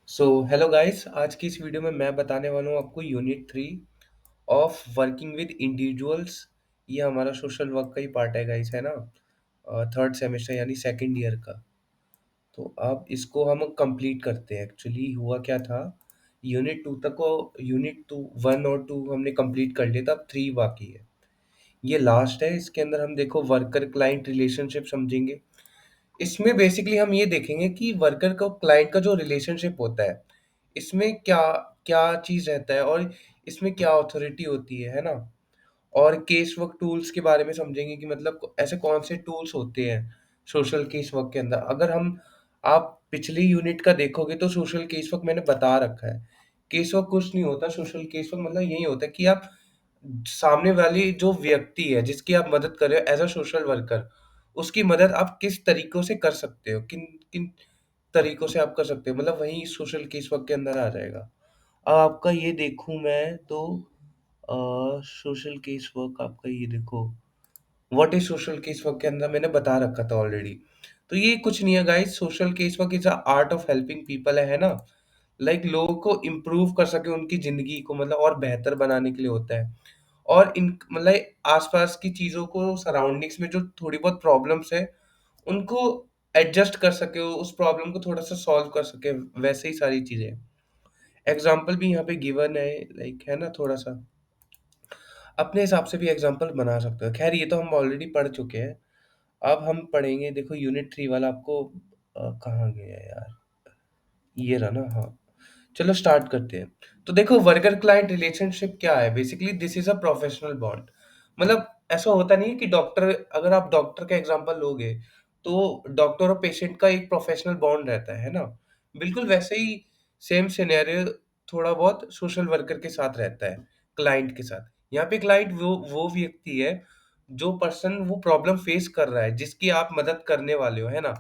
So hello guys, आज की इस वीडियो में मैं बताने वाला हूँ आपको unit 3 of working with individuals. ये हमारा सोशल वर्क का ही पार्ट है गाइस, है ना। थर्ड सेमेस्टर यानी सेकंड ईयर का। तो अब इसको हम कंप्लीट करते हैं। एक्चुअली हुआ क्या था, यूनिट 2 तक को यूनिट 2 1 और 2 हमने कंप्लीट कर लिया था, अब 3 बाकी है। ये लास्ट है। इसके अंदर हम देखो वर्कर क्लाइंट रिलेशनशिप समझेंगे। इसमें बेसिकली हम ये देखेंगे कि वर्कर का क्लाइंट का जो रिलेशनशिप होता है, इसमें क्या क्या चीज़ रहता है और इसमें क्या अथॉरिटी होती है ना। और केस वर्क टूल्स के बारे में समझेंगे कि मतलब ऐसे कौन से टूल्स होते हैं सोशल केस वर्क के अंदर। अगर हम आप पिछली यूनिट का देखोगे तो सोशल केस वर्क मैंने बता रखा है। केस वर्क कुछ नहीं होता, सोशल केस वर्क मतलब यही होता है कि आप सामने वाली जो व्यक्ति है जिसकी आप मदद कर रहे हो एज अ सोशल वर्कर, उसकी मदद आप किस तरीकों से कर सकते हो, किन किन तरीकों से आप कर सकते हो, मतलब वही सोशल केस वर्क के अंदर आ जाएगा। अब आपका ये देखूं मैं तो सोशल केस वर्क आपका ये देखो, what is social case work के अंदर मैंने बता रखा था ऑलरेडी। तो ये कुछ नहीं है guys, social case work is a art of helping people, है ना। लाइक लोगों को इम्प्रूव कर सके उनकी जिंदगी को, मतलब और बेहतर बनाने के लिए होता है। और इन मतलब आसपास की चीज़ों को, सराउंडिंग्स में जो थोड़ी बहुत प्रॉब्लम्स है, उनको एडजस्ट कर सके, उस प्रॉब्लम को थोड़ा सा सॉल्व कर सके, वैसे ही सारी चीज़ें। एग्जाम्पल भी यहाँ पे गिवन है, लाइक है ना, थोड़ा सा अपने हिसाब से भी एग्जाम्पल बना सकते हो। खैर ये तो हम ऑलरेडी पढ़ चुके हैं। अब हम पढ़ेंगे, देखो यूनिट 3 वाला आपको कहाँ गया यार, ये रहा ना, हाँ। चलो स्टार्ट करते हैं। तो देखो वर्कर क्लाइंट रिलेशनशिप क्या है, basically this is a professional bond. मतलब ऐसा होता नहीं है कि डॉक्टर, अगर आप डॉक्टर का एग्जांपल लोगे तो डॉक्टर और पेशेंट का एक प्रोफेशनल बॉन्ड रहता है ना। बिल्कुल वैसे ही सेम सिनेरियो थोड़ा बहुत सोशल वर्कर के साथ रहता है, क्लाइंट के साथ। यहाँ पे क्लाइंट वो व्यक्ति है, जो पर्सन वो प्रॉब्लम फेस कर रहा है, जिसकी आप मदद करने वाले हो, है ना।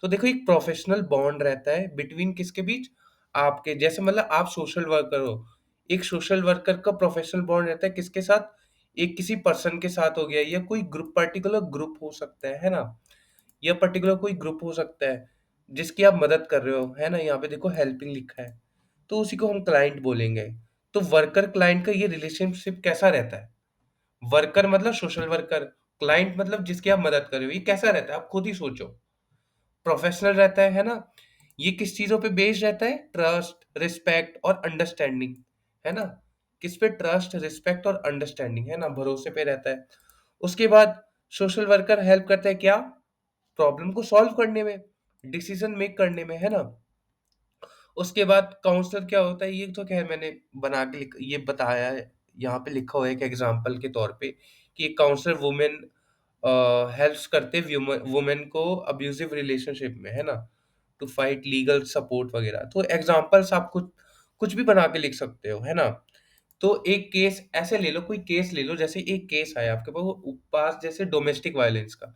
तो देखो एक प्रोफेशनल बॉन्ड रहता है बिटवीन किसके बीच, आपके जैसे मतलब आप सोशल वर्कर हो, एक सोशल वर्कर का प्रोफेशनल बॉन्ड रहता है किसके साथ, एक किसी पर्सन के साथ हो गया, या कोई ग्रुप, पर्टिकुलर ग्रुप हो सकता है ना। या पर्टिकुलर कोई ग्रुप हो सकता है जिसकी आप मदद कर रहे हो, है ना। यहाँ पे देखो हेल्पिंग लिखा है, तो उसी को हम क्लाइंट बोलेंगे। तो वर्कर क्लाइंट का ये रिलेशनशिप कैसा रहता है, वर्कर मतलब सोशल वर्कर, क्लाइंट मतलब जिसकी आप मदद कर रहे हो, ये कैसा रहता है आप खुद ही सोचो। प्रोफेशनल रहता है ना। ये किस चीज़ों पे बेस्ड रहता है, ट्रस्ट, रिस्पेक्ट और अंडरस्टैंडिंग, है ना। किस पे, ट्रस्ट, रिस्पेक्ट और अंडरस्टैंडिंग, है ना, भरोसे पे रहता है। उसके बाद सोशल वर्कर हेल्प करता है क्या, प्रॉब्लम को सॉल्व करने में, डिसीजन मेक करने में, है ना। उसके बाद काउंसलर क्या होता है, ये तो खैर मैंने बना के ये बताया है, यहाँ पे लिखा हुआ है एक एग्जांपल के तौर पे कि एक काउंसलर वुमेन हेल्प्स करते वुमेन को अब्यूजिव रिलेशनशिप में, है ना, टू फाइट लीगल सपोर्ट वगैरह। तो एग्जांपल्स आप कुछ कुछ भी बना के लिख सकते हो, है ना। तो एक केस ऐसे ले लो, कोई केस ले लो, जैसे एक केस आया आपके पास पास जैसे डोमेस्टिक वायलेंस का।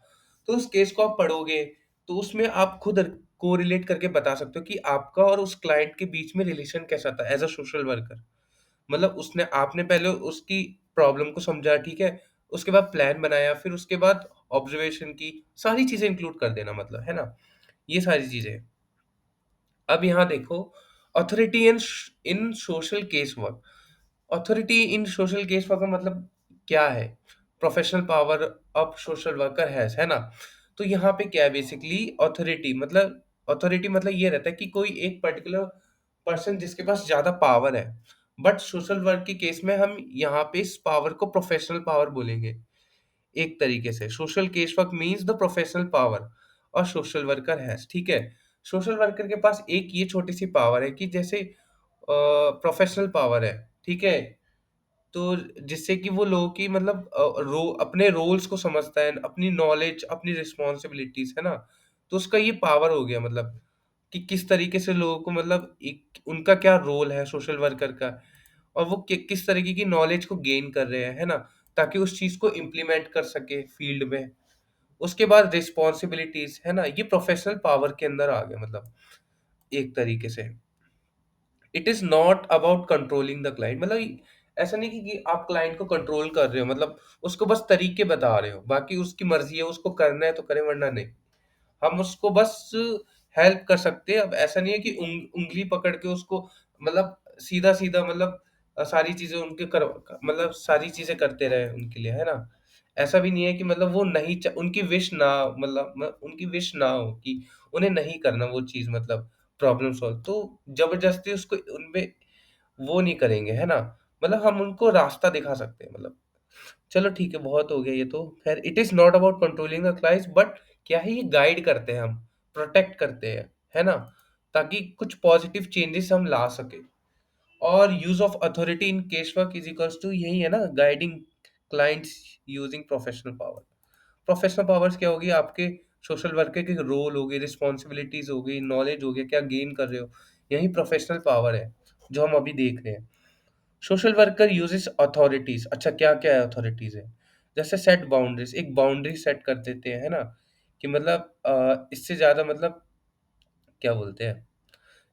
तो उस केस को आप पढ़ोगे तो उसमें आप खुद कोरिलेट करके बता सकते हो कि आपका और उस क्लाइंट के बीच में रिलेशन कैसा था एज अ सोशल वर्कर। मतलब उसने आपने पहले उसकी प्रॉब्लम को समझा, ठीक है, उसके बाद प्लान बनाया, फिर उसके बाद ऑब्जर्वेशन की, सारी चीजें इंक्लूड कर देना, मतलब, है ना, ये सारी चीजें। अब यहाँ देखो, authority in in social case work. Authority in social case work का मतलब क्या है, professional power of social worker है ना। तो यहाँ पे क्या है, बेसिकली अथॉरिटी मतलब ये रहता है कि कोई एक पर्टिकुलर पर्सन जिसके पास ज्यादा पावर है। बट सोशल वर्क के केस में हम यहाँ पे इस पावर को प्रोफेशनल पावर बोलेंगे। एक तरीके से social case work means the professional power और सोशल वर्कर हैज, ठीक है। सोशल वर्कर के पास एक ये छोटी सी पावर है कि जैसे प्रोफेशनल पावर है, ठीक है। तो जिससे कि वो लोगों की मतलब अपने रोल्स को समझता है, अपनी नॉलेज, अपनी रिस्पॉन्सिबिलिटीज, है ना। तो उसका ये पावर हो गया, मतलब कि किस तरीके से लोगों को, मतलब एक उनका क्या रोल है सोशल वर्कर का, और वो किस तरीके की नॉलेज को गेन कर रहे हैं, है ना, ताकि उस चीज को इम्प्लीमेंट कर सके फील्ड में। उसके बाद रिस्पॉन्सिबिलिटीज, है ना, ये प्रोफेशनल पावर के अंदर आ गया, मतलब एक तरीके से। It is not about controlling the client, मतलब ऐसा नहीं कि आप क्लाइंट को कंट्रोल कर रहे हो, मतलब उसको बस तरीके बता रहे हो, बाकी उसकी मर्जी है, उसको करना है तो करे वरना नहीं। हम उसको बस हेल्प कर सकते हैं। अब ऐसा नहीं है कि उंगली पकड़ के उसको मतलब सीधा सीधा मतलब सारी चीजें उनके कर मतलब सारी चीजें करते रहे उनके लिए, है ना? ऐसा भी नहीं है कि मतलब वो नहीं उनकी विश ना मतलब उनकी विश ना हो कि उन्हें नहीं करना वो चीज मतलब प्रॉब्लम सॉल्व, तो जबरदस्ती उसको उनपे वो नहीं करेंगे, है ना? मतलब हम उनको रास्ता दिखा सकते हैं मतलब। चलो ठीक है, बहुत हो गया ये तो। खैर, it is not about controlling the clients, but क्या है, ये गाइड करते हैं हम, प्रोटेक्ट करते हैं, है ना? ताकि कुछ पॉजिटिव चेंजेस हम ला सकें। और use of authority in case work is equals to यही है ना, guiding clients using professional power. Professional powers क्या होगी? आपके सोशल वर्कर के रोल हो गए, रिस्पॉन्सिबिलिटीज़ हो गई, नॉलेज हो गया, क्या गेन कर रहे हो, यही प्रोफेशनल पावर है, जो हम अभी देख रहे हैं। Social worker uses authorities. अच्छा, क्या क्या है अथॉरिटीज है? जैसे सेट बाउंड्रीज, एक बाउंड्री सेट कर देते हैं, है ना? कि मतलब इससे ज्यादा मतलब क्या बोलते हैं।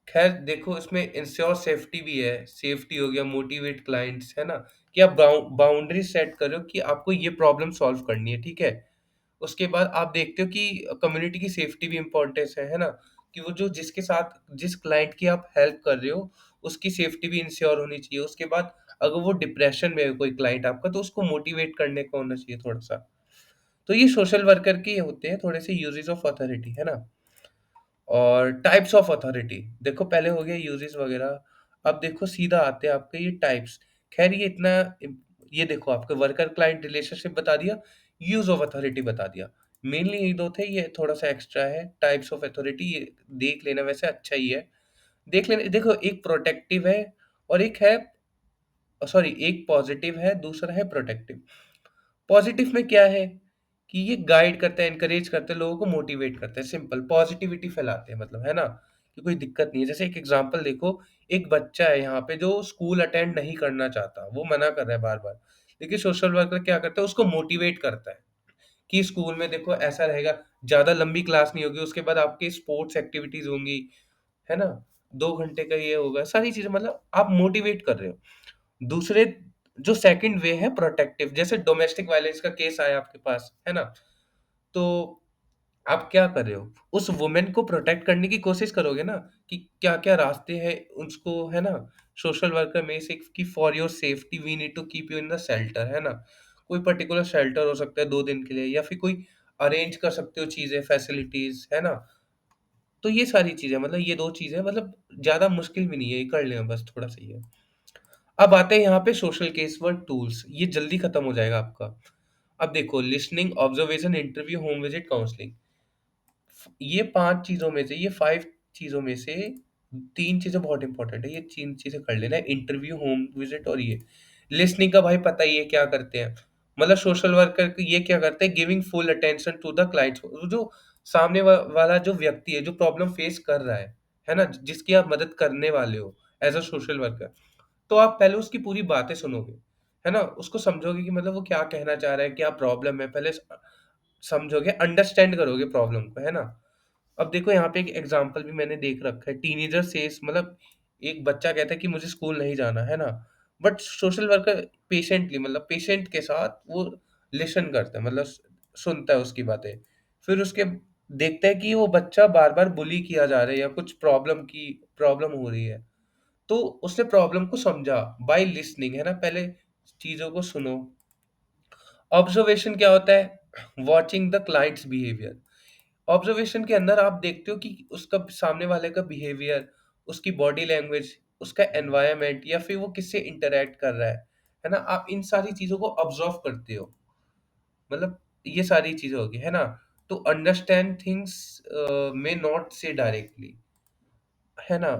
खैर देखो, इसमें इंश्योर सेफ्टी भी है, सेफ्टी हो गया, मोटिवेट क्लाइंट्स, है ना? कि आप बाउंड्री सेट करो कि आपको ये प्रॉब्लम सॉल्व करनी है, ठीक है? उसके बाद आप देखते हो कि कम्युनिटी की सेफ्टी भी इम्पोर्टेंस है ना? कि वो जो जिसके साथ जिस क्लाइंट की आप हेल्प कर रहे हो, उसकी सेफ्टी भी इंश्योर होनी चाहिए। उसके बाद अगर वो डिप्रेशन में है कोई क्लाइंट आपका, तो उसको मोटिवेट करने का होना चाहिए थोड़ा-सा। तो ये सोशल वर्कर के होते हैं थोड़े से यूजेस ऑफ अथॉरिटी, है ना? और टाइप्स ऑफ अथॉरिटी, देखो पहले हो गया यूजेस वगैरह, अब देखो सीधा आते हैं आपके ये टाइप्स। खैर ये इतना ये देखो आपके वर्कर क्लाइंट रिलेशनशिप बता दिया, यूज ऑफ अथॉरिटी बता दिया। मेनली यही दो थे, ये थोड़ा सा एक्स्ट्रा है। टाइप्स ऑफ अथॉरिटी ये देख लेना, वैसे अच्छा ही है, देख लेना। देखो, एक प्रोटेक्टिव है और एक है, सॉरी, एक पॉजिटिव है, दूसरा है प्रोटेक्टिव। पॉजिटिव में क्या है कि ये गाइड करते हैं, एनकरेज करते हैं, लोगों को मोटिवेट करते हैं, सिंपल पॉजिटिविटी फैलाते हैं मतलब, है ना? कि कोई दिक्कत नहीं है। जैसे एक एग्जांपल देखो, एक बच्चा है यहाँ पे जो स्कूल अटेंड नहीं करना चाहता, वो मना कर रहा है बार बार, लेकिन सोशल वर्कर क्या करता है, उसको मोटिवेट करता है कि स्कूल में देखो ऐसा रहेगा, ज्यादा लंबी क्लास नहीं होगी, उसके बाद आपकी स्पोर्ट्स एक्टिविटीज होंगी, है ना? 2 घंटे का ये होगा, सारी चीजें मतलब आप मोटिवेट कर रहे हो। दूसरे जो सेकंड वे है प्रोटेक्टिव, जैसे डोमेस्टिक वायलेंस का केस आया आपके पास, है ना? तो आप क्या कर रहे हो? उस वुमेन को प्रोटेक्ट करने की कोशिश करोगे ना, कि क्या-क्या रास्ते हैं उसको, है ना? सोशल वर्कर में से कि for your safety we need to keep you in the shelter, है ना? कोई पर्टिकुलर शेल्टर हो सकता है 2 दिन के लिए, या फिर कोई अरेंज कर सकते हो चीज़ें, फैसिलिटीज़, है ना? तो ये सारी चीज़ें मतलब ये 2 चीज़ें मतलब ज़्यादा मुश्किल भी नहीं है, ये कर लेना बस थोड़ा-सा ही है। अब आते हैं यहाँ पे सोशल केस वर्क टूल्स, ये जल्दी खत्म हो जाएगा आपका। अब देखो, listening, observation, interview, home visit, counselling, ये 5 चीज़ों में से, ये 5 चीज़ों में से 3 चीज़ें बहुत इंपॉर्टेंट है, ये 3 चीज़ें कर लेना है, इंटरव्यू, होम विजिट और ये। लिसनिंग का भाई पता ही है क्या करते हैं, मतलब सोशल वर्कर ये क्या करते हैं, giving full attention to the clients, जो सामने वाला जो व्यक्ति है, जो प्रॉब्लम फेस कर रहा है ना? जिसकी आप मदद करने वाले हो एज़ अ सोशल वर्कर, तो आप पहले उसकी पूरी बातें सुनोगे, है ना? उसको समझोगे कि मतलब वो क्या कहना चाह रहा है, क्या प्रॉब्लम है, पहले समझोगे, अंडरस्टैंड करोगे प्रॉब्लम को, है ना? अब देखो यहाँ पे एक एग्ज़ाम्पल भी मैंने देख रखा है, टीनेजर सेज मतलब एक बच्चा कहता है कि मुझे स्कूल नहीं जाना, है ना? बट सोशल वर्कर पेशेंटली मतलब पेशेंट के साथ वो लिसन करता है, मतलब सुनता है उसकी बातें। फिर उसके देखता है कि वो बच्चा बार-बार बुली किया जा रहा है या कुछ प्रॉब्लम हो रही है। तो उसने प्रॉब्लम को समझा बाय लिसनिंग, है ना? पहले चीज़ों को सुनो। ऑब्जर्वेशन क्या होता है? Watching the clients behaviour. Observation के अंदर आप देखते हो कि उसका सामने वाले का बिहेवियर, उसकी बॉडी लैंग्वेज, उसका एनवायरनमेंट, या फिर वो किससे इंटरैक्ट कर रहा है ना? आप इन सारी चीज़ों को ऑब्जर्व करते हो। मतलब ये सारी चीज़ें होगी, है ना? To understand things may not say directly, है ना?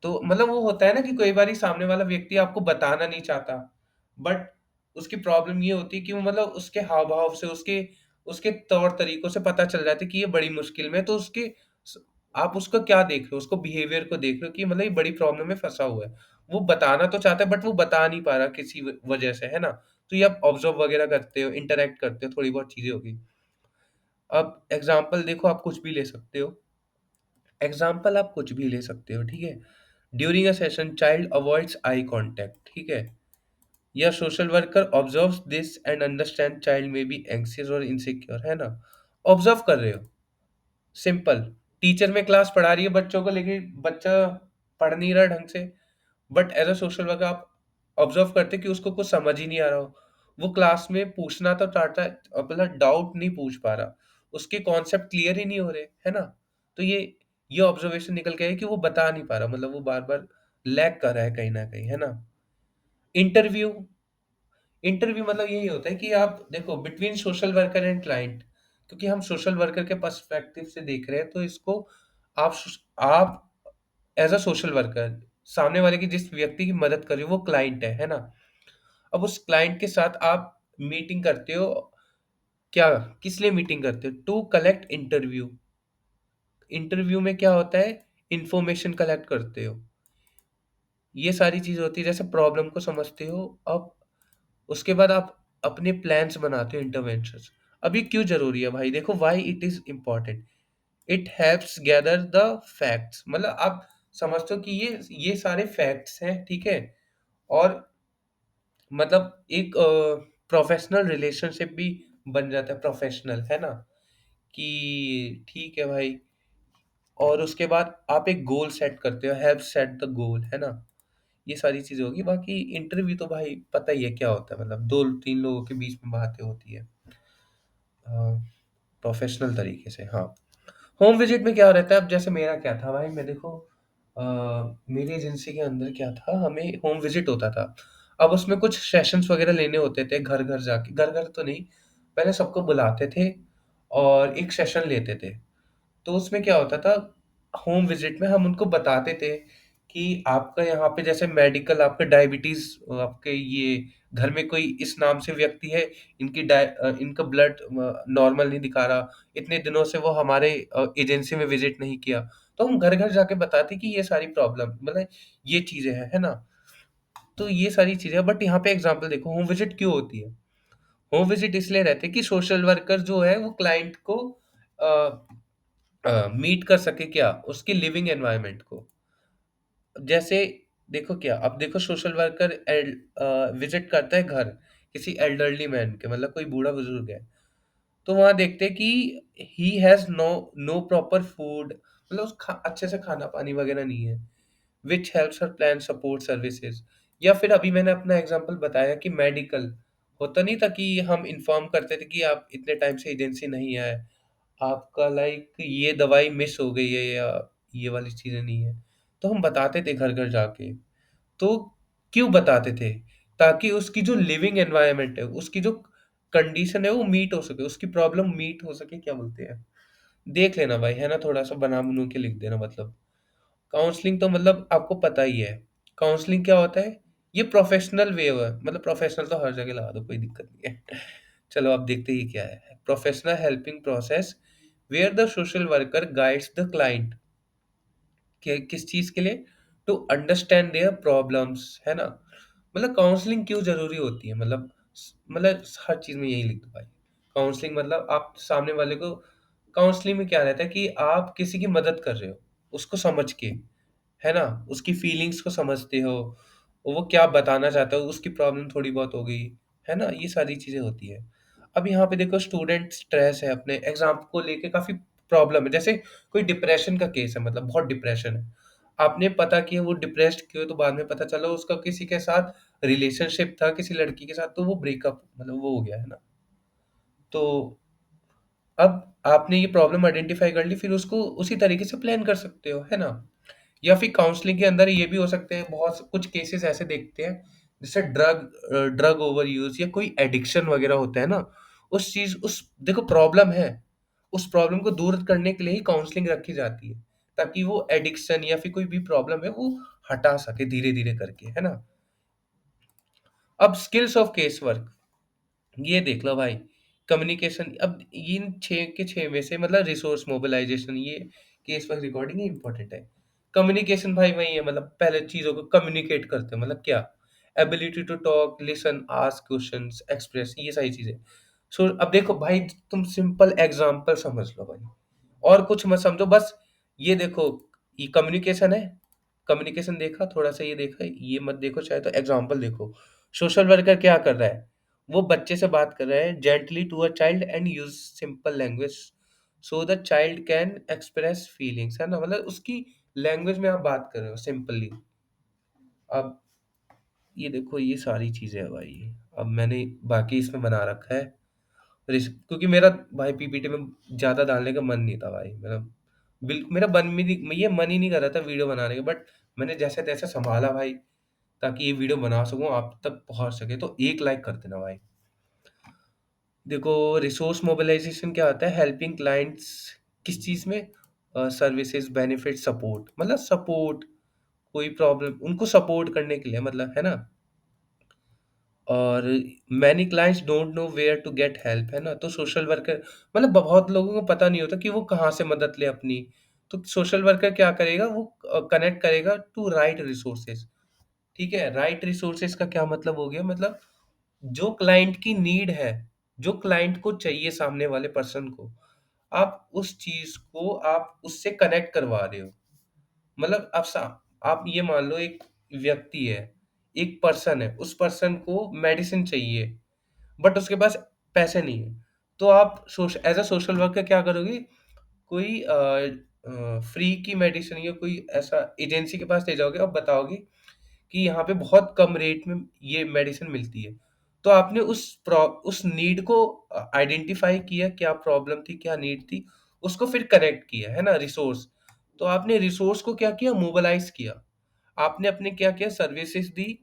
तो मतलब वो होता है ना कि कई बारी सामने वाला व्यक्ति आपको बताना नहीं चाहता, बट उसकी प्रॉब्लम ये होती है कि वो मतलब उसके हाव-भाव से, उसके उसके तौर-तरीकों से पता चल जाता है कि ये बड़ी मुश्किल में है, तो उसके स आप उसका क्या देख रहे हो, उसको बिहेवियर को देख रहे हो कि मतलब ये बड़ी प्रॉब्लम में फँसा हुआ है। वो बताना तो चाहता है बट वो बता नहीं पा रहा किसी वजह से, है ना? तो ये आप ऑब्ज़र्व वगैरह करते हो, इंटरैक्ट करते हो, थोड़ी बहुत चीज़ें होगी। अब एग्ज़ाम्पल देखो, आप कुछ भी ले सकते हो। एग्ज़ाम्पल आप कुछ भी ले सकते हो, ठीक है? During a session child avoids eye contact, ठीक है? या social worker observes this and understand child may be anxious और इनसिक्योर, है ना? ऑब्जर्व कर रहे हो, सिंपल। टीचर में क्लास पढ़ा रही है बच्चों को, लेकिन बच्चा पढ़ नहीं रहा ढंग से, but as a social worker आप ऑब्जर्व करते कि उसको कुछ समझ ही नहीं आ रहा हो, वो क्लास में पूछना तो चाहता है, अपना डाउट नहीं पूछ पा रहा, उसके कॉन्सेप्ट क्लियर ही नहीं हो रहे, है ना? तो ये ऑब्जर्वेशन निकल के है कि वो बता नहीं पा रहा, मतलब वो बार बार लैग कर रहा है कहीं ना कहीं, है ना? इंटरव्यू इंटरव्यू मतलब यही होता है कि आप देखो between social worker and client, क्योंकि हम सोशल वर्कर के पर्सपेक्टिव से देख रहे हैं, तो इसको आप एज अ सोशल वर्कर सामने वाले की जिस व्यक्ति की मदद कर रहे हो वो क्लाइंट है ना? अब उस क्लाइंट के साथ आप मीटिंग करते हो, क्या, किस लिए मीटिंग करते हो? To collect interview. इंटरव्यू में क्या होता है? इंफॉर्मेशन कलेक्ट करते हो, ये सारी चीज होती है, जैसे प्रॉब्लम को समझते हो। अब उसके बाद आप अपने प्लान्स बनाते हो, इंटरवेंशंस। अब ये क्यों जरूरी है भाई? देखो why it is important. It helps gather the facts, मतलब आप समझते हो कि ये सारे फैक्ट्स हैं, ठीक है? और मतलब एक प्रोफेशनल रिलेशनशिप भी बन जाता है, प्रोफेशनल, है ना? कि ठीक है भाई। और उसके बाद आप एक गोल सेट करते हो, हेल्प सेट द गोल, है ना? ये सारी चीजें होगी। बाकी इंटरव्यू तो भाई पता ही है क्या होता है, मतलब दो तीन लोगों के बीच में बातें होती है प्रोफेशनल तरीके से। हाँ, होम विजिट में क्या रहता है? अब जैसे मेरा क्या था भाई, मैं देखो अ, मेरी एजेंसी के अंदर क्या था, हमें होम विजिट होता था। अब उसमें कुछ सेशंस वगैरह लेने होते थे, घर घर जाके, घर घर तो नहीं, पहले सबको बुलाते थे और एक सेशन लेते थे। तो उसमें क्या होता था, होम विजिट में हम उनको बताते थे कि आपका यहाँ पे जैसे मेडिकल, आपका डायबिटीज, आपके ये घर में कोई इस नाम से व्यक्ति है, इनका ब्लड नॉर्मल नहीं दिखा रहा, इतने दिनों से वो हमारे एजेंसी में विजिट नहीं किया। तो हम घर घर जाके बताते कि ये सारी प्रॉब्लम, मतलब ये चीजें हैं, है ना? तो ये सारी चीजें, बट यहाँ पे एग्जांपल देखो, होम विजिट क्यों होती है? होम विजिट इसलिए रहते हैं कि सोशल वर्कर जो है वो क्लाइंट को मीट कर सके, क्या, उसकी लिविंग एनवायरनमेंट को। जैसे देखो क्या, अब देखो सोशल वर्कर विजिट करता है घर किसी एल्डरली मैन के, मतलब कोई बूढ़ा बुजुर्ग है, तो वहां देखते हैं कि he has no no proper food, मतलब अच्छे से खाना पानी वगैरह नहीं है, which helps her plan support services. या फिर अभी मैंने अपना एग्जांपल बताया कि मेडिकल, होता नहीं था कि हम इन्फॉर्म करते थे कि आप इतने टाइम से एजेंसी नहीं आए, आपका लाइक ये दवाई मिस हो गई है, या ये वाली चीजें नहीं है, तो हम बताते थे घर घर जाके। तो क्यों बताते थे? ताकि उसकी जो लिविंग एनवायरनमेंट है, उसकी जो कंडीशन है वो मीट हो सके, उसकी प्रॉब्लम मीट हो सके, क्या बोलते हैं, देख लेना भाई, है ना? थोड़ा सा बना बनू के लिख देना, मतलब काउंसलिंग तो मतलब आपको पता ही है। काउंसलिंग क्या होता है? ये प्रोफेशनल वे है, मतलब प्रोफेशनल तो हर जगह लगा दो, कोई दिक्कत नहीं है। चलो आप देखते ही क्या है, professional helping process where the social worker guides the client, किस चीज के लिए? टू अंडरस्टैंड देयर प्रॉब्लम्स, है ना? मतलब काउंसलिंग क्यों जरूरी होती है, मतलब हर चीज में यही लिख दो भाई। काउंसलिंग मतलब आप सामने वाले को, काउंसलिंग में क्या रहता है कि आप किसी की मदद कर रहे हो, उसको समझ के, है ना? उसकी फीलिंग्स को समझते हो, वो क्या बताना चाहता है, उसकी प्रॉब्लम थोड़ी बहुत हो गई, है ना? ये सारी चीजें होती है। अब यहाँ पे देखो स्टूडेंट स्ट्रेस है, अपने एग्जाम को लेके काफी प्रॉब्लम है, जैसे कोई डिप्रेशन का केस है, मतलब बहुत डिप्रेशन है, आपने पता किया वो डिप्रेस्ड क्यों है, तो बाद में पता चला उसका किसी के साथ रिलेशनशिप था, किसी लड़की के साथ, तो वो ब्रेकअप, मतलब वो हो गया, है ना? तो अब आपने ये प्रॉब्लम आइडेंटिफाई कर ली, फिर उसको उसी तरीके से प्लान कर सकते हो, है ना? या फिर काउंसलिंग के अंदर ये भी हो सकते हैं, बहुत कुछ केसेस ऐसे देखते हैं, जैसे ड्रग ओवर यूज या कोई एडिक्शन वगैरह होता है ना, उस चीज, उस देखो प्रॉब्लम है, उस प्रॉब्लम को दूर करने के लिए ही काउंसलिंग रखी जाती है, ताकि वो एडिक्शन या फिर कोई भी प्रॉब्लम है वो हटा सके धीरे धीरे करके, है ना? अब स्किल्स ऑफ केस वर्क, ये देख लो भाई, कम्युनिकेशन। अब इन 6 के 6 में से मतलब रिसोर्स मोबिलाइजेशन, ये केस वर्क रिकॉर्डिंग इंपॉर्टेंट है। कम्युनिकेशन भाई वही है, मतलब पहले चीज़ों को कम्युनिकेट करते हैं, मतलब क्या, ability to talk, listen, ask questions, express, ये सारी चीज़ें। सो अब देखो भाई, तुम सिंपल एग्जांपल समझ लो भाई, और कुछ मत समझो, बस ये देखो, ये कम्युनिकेशन है, कम्युनिकेशन देखा, थोड़ा सा ये देखा, ये मत देखो चाहे, तो एग्जांपल देखो। सोशल वर्कर क्या कर रहा है? वो बच्चे से बात कर रहा है, gently to a child and use simple language so the child can express feelings, है ना? मतलब उसकी लैंग्वेज में आप बात कर रहे हो सिंपली। अब ये देखो ये सारी चीज़ें हैं भाई। अब मैंने बाकी इसमें बना रखा है क्योंकि मेरा भाई पीपीटी में ज़्यादा डालने का मन नहीं था भाई, मेरा मेरा मन भी नहीं, ये मन ही नहीं कर रहा था वीडियो बनाने का, बट मैंने जैसे तैसे संभाला भाई, ताकि ये वीडियो बना सकूं आप तक पहुंच सके। तो एक लाइक कर देना भाई। देखो, रिसोर्स मोबिलाइजेशन क्या होता है? हेल्पिंग क्लाइंट्स किस चीज़ में? सर्विसेज, बेनिफिट, सपोर्ट, मतलब सपोर्ट, कोई प्रॉब्लम उनको सपोर्ट करने के लिए, मतलब है ना? और many clients don't know where to get help, है ना? तो सोशल वर्कर, मतलब बहुत लोगों को पता नहीं होता कि वो कहाँ से मदद ले अपनी। तो सोशल वर्कर क्या करेगा? वो कनेक्ट करेगा टू राइट रिसोर्सेज। ठीक है, राइट रिसोर्सेज का क्या मतलब हो गया? मतलब जो क्लाइंट की नीड है, जो क्लाइंट को चाहिए सामने वाले पर्सन को, आप उस चीज को आप उससे कनेक्ट करवा रहे हो। मतलब आप ये मान लो एक व्यक्ति है, एक पर्सन है, उस पर्सन को मेडिसिन चाहिए, बट उसके पास पैसे नहीं है। तो आप एज अ सोशल वर्कर क्या करोगे? कोई फ्री की मेडिसिन या कोई ऐसा एजेंसी के पास ले जाओगे और बताओगे कि यहाँ पे बहुत कम रेट में ये मेडिसिन मिलती है। तो आपने उस नीड को आइडेंटिफाई किया, क्या प्रॉब्लम थी, क्या नीड थी, उसको फिर कनेक्ट किया, है ना? रिसोर्स। तो आपने रिसोर्स को क्या किया? मोबिलाइज किया। आपने अपने क्या किया? सर्विसेज दी।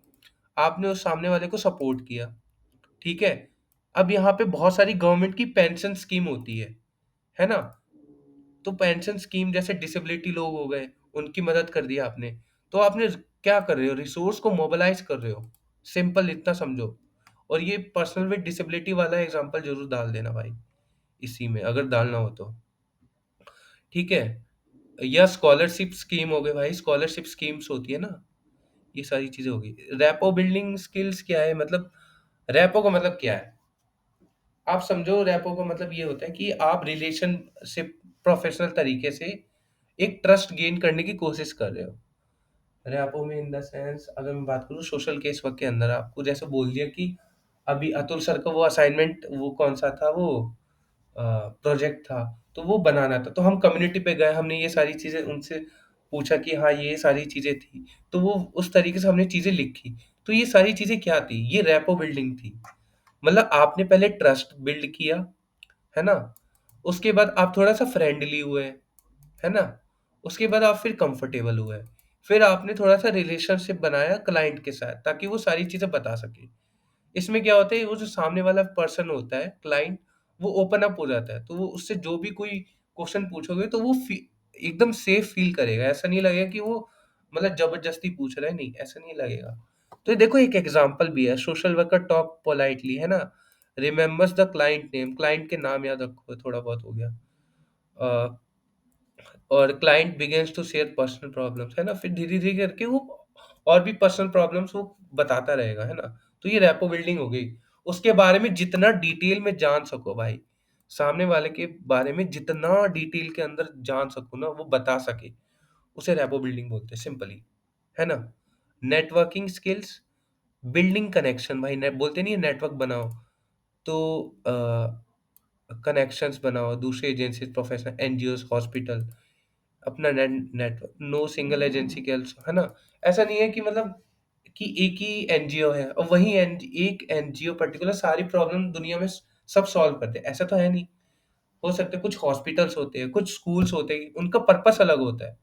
आपने उस सामने वाले को सपोर्ट किया। ठीक है। अब यहाँ पे बहुत सारी गवर्नमेंट की पेंशन स्कीम होती है ना? तो पेंशन स्कीम जैसे डिसेबिलिटी लोग हो गए, उनकी मदद कर दिया आपने। तो आपने क्या कर रहे हो? रिसोर्स को मोबिलाइज कर रहे हो। सिंपल इतना समझो। और ये पर्सनल विद डिसेबिलिटी वाला एग्जांपल जरूर डाल देना भाई इसी में, अगर डालना हो तो। ठीक है। या स्कॉलरशिप स्कीम हो गए भाई, स्कॉलरशिप स्कीम्स होती है ना, ये सारी चीजें होगी। रैपो बिल्डिंग स्किल्स क्या है? मतलब रैपो का मतलब क्या है? आप समझो, रैपो का मतलब ये होता है कि आप रिलेशनशिप प्रोफेशनल तरीके से एक ट्रस्ट गेन करने की कोशिश कर रहे हो। रैपो में इन द सेंस, अगर मैं बात करूँ सोशल केस वर्क के अंदर, आपको जैसे बोल दिया कि अभी अतुल सर का वो असाइनमेंट, वो कौन सा था वो प्रोजेक्ट था, तो वो बनाना था। तो हम कम्युनिटी पे गए, हमने ये सारी चीज़ें उनसे पूछा कि हाँ ये सारी चीज़ें थी, तो वो उस तरीके से हमने चीज़ें लिखी। तो ये सारी चीज़ें क्या थी? ये रैपो बिल्डिंग थी। मतलब आपने पहले ट्रस्ट बिल्ड किया, है ना? उसके बाद आप थोड़ा सा फ्रेंडली हुए, है ना? उसके बाद आप फिर कंफर्टेबल हुए। फिर आपने थोड़ा सा रिलेशनशिप बनाया क्लाइंट के साथ, ताकि वो सारी चीज़ें बता सके। इसमें क्या होता है, वो जो सामने वाला पर्सन होता है, क्लाइंट, वो ओपन अप हो जाता है। तो वो उससे जो भी कोई क्वेश्चन पूछोगे तो वो एकदम सेफ फील करेगा। ऐसा नहीं लगेगा कि वो मतलब जबरदस्ती पूछ रहा है, नहीं ऐसा नहीं लगेगा। तो ये देखो एक एग्जांपल भी है, सोशल वर्कर टॉक पोलाइटली, है ना? Remembers the client name, client के नाम याद रखो, थोड़ा बहुत हो गया। अ, और client begins to share personal problems, है ना? फिर धीरे धीरे करके वो और भी पर्सनल प्रॉब्लम्स वो बताता रहेगा, है ना? तो ये रैपो बिल्डिंग हो गई। उसके बारे में जितना डिटेल में जान सको भाई, सामने वाले के बारे में जितना डिटेल के अंदर जान सको ना, वो बता सके, उसे रैपो बिल्डिंग बोलते हैं सिंपली, है ना? नेटवर्किंग स्किल्स, बिल्डिंग कनेक्शन भाई, बोलते नहीं है नेटवर्क बनाओ। तो कनेक्शंस बनाओ, दूसरे एजेंसीज, प्रोफेशनल एनजीओस, हॉस्पिटल, अपना नेटवर्क। नो सिंगल एजेंसी कैल्स, है ना? ऐसा नहीं है कि मतलब कि एक ही एनजीओ है और वही एक एनजीओ पर्टिकुलर सारी प्रॉब्लम दुनिया में सब सॉल्व करते हैं, ऐसा तो है नहीं। हो सकता है कुछ हॉस्पिटल्स होते हैं, कुछ स्कूल्स होते हैं, उनका पर्पस अलग होता है।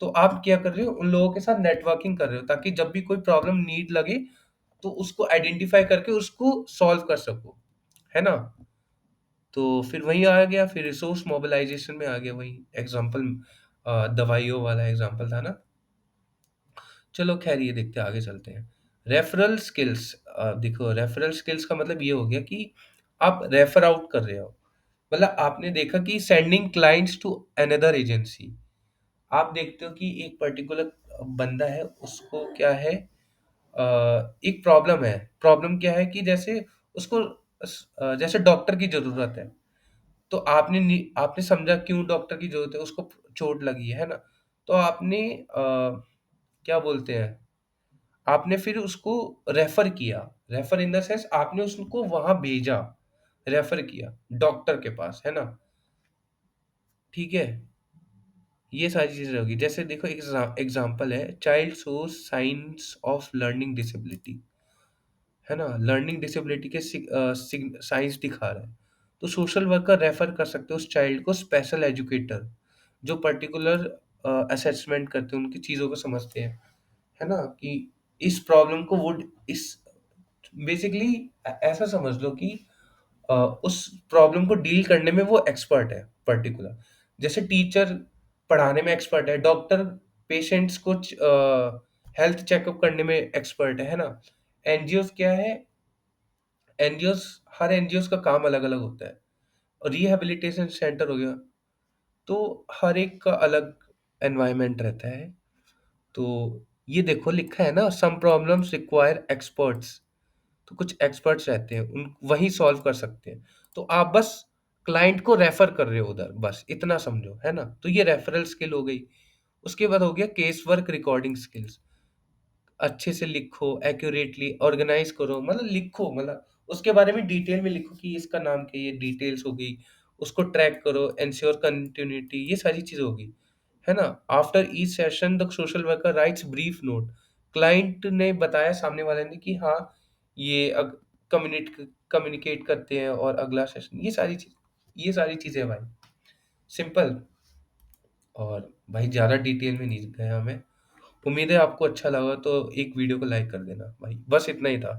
तो आप क्या कर रहे हो? उन लोगों के साथ नेटवर्किंग कर रहे हो, ताकि जब भी कोई प्रॉब्लम नीड लगे तो उसको आइडेंटिफाई करके उसको सॉल्व कर सको, है ना? तो फिर वही आ गया, फिर रिसोर्स मोबिलाइजेशन में आ गया वही एग्जांपल, दवाइयों वाला एग्जांपल था ना। चलो खैर ये देखते हैं, आगे चलते हैं। रेफरल स्किल्स, देखो रेफरल स्किल्स का मतलब ये हो गया कि आप रेफर आउट कर रहे हो। मतलब आपने देखा कि sending clients to another agency, आप देखते हो कि एक पर्टिकुलर बंदा है, उसको क्या है, एक प्रॉब्लम है। प्रॉब्लम क्या है कि जैसे उसको जैसे डॉक्टर की जरूरत है। तो आपने समझा क्यों डॉक्टर की जरूरत है, उसको चोट लगी है ना? तो आपने क्या बोलते हैं, आपने फिर उसको रेफर किया। रेफर इन द सेंस आपने उसको वहां भेजा, रेफर किया डॉक्टर के पास, है ना? ठीक है? ये सारी चीज़ें होगी। जैसे देखो एग्ज़ाम्पल है, child shows signs of learning disability, है ना? लर्निंग डिसेबिलिटी के साइन्स दिखा रहा है। तो सोशल वर्कर रेफ़र कर सकते हो उस चाइल्ड को स्पेशल एजुकेटर, जो पर्टिकुलर असेसमेंट करते हैं, उनकी चीज़ों को समझते हैं, है ना? कि इस प्रॉब्लम को वो इस बेसिकली ऐसा समझ लो कि अ, उस प्रॉब्लम को डील करने में वो एक्सपर्ट है पर्टिकुलर। जैसे टीचर पढ़ाने में एक्सपर्ट है, डॉक्टर पेशेंट्स को हेल्थ चेकअप करने में एक्सपर्ट है ना? एनजीओज़ क्या है, एनजीओज़ हर एनजीओज़ का काम अलग-अलग होता है। और रिहैबिलिटेशन सेंटर हो गया, तो हर एक का अलग एनवायरनमेंट रहता है। तो ये देखो लिखा है ना, सम प्रॉब्लम्स रिक्वायर एक्सपर्ट्स। तो कुछ एक्सपर्ट्स रहते हैं, उन वही सॉल्व कर सकते हैं। तो आप बस क्लाइंट को रेफर कर रहे हो उधर, बस इतना समझो, है ना? तो ये रेफरल स्किल हो गई। उसके बाद हो गया केस वर्क रिकॉर्डिंग स्किल्स। अच्छे से लिखो, एक्यूरेटली ऑर्गेनाइज करो, मतलब लिखो, मतलब उसके बारे में डिटेल में लिखो कि इसका नाम क्या है, ये डिटेल्स हो गई। उसको ट्रैक करो, एंश्योर कंटिन्यूटी, ये सारी चीज़ें होगी, है ना? After each session the social worker rights brief note. Client ने बताया सामने वाले ने कि हाँ, ये कम्युनिकेट करते हैं और अगला सेशन, ये सारी चीज़ें भाई, सिंपल। और भाई ज़्यादा डिटेल में नहीं गया मैं। उम्मीद है आपको अच्छा लगा, तो एक वीडियो को लाइक कर देना भाई, बस इतना ही था।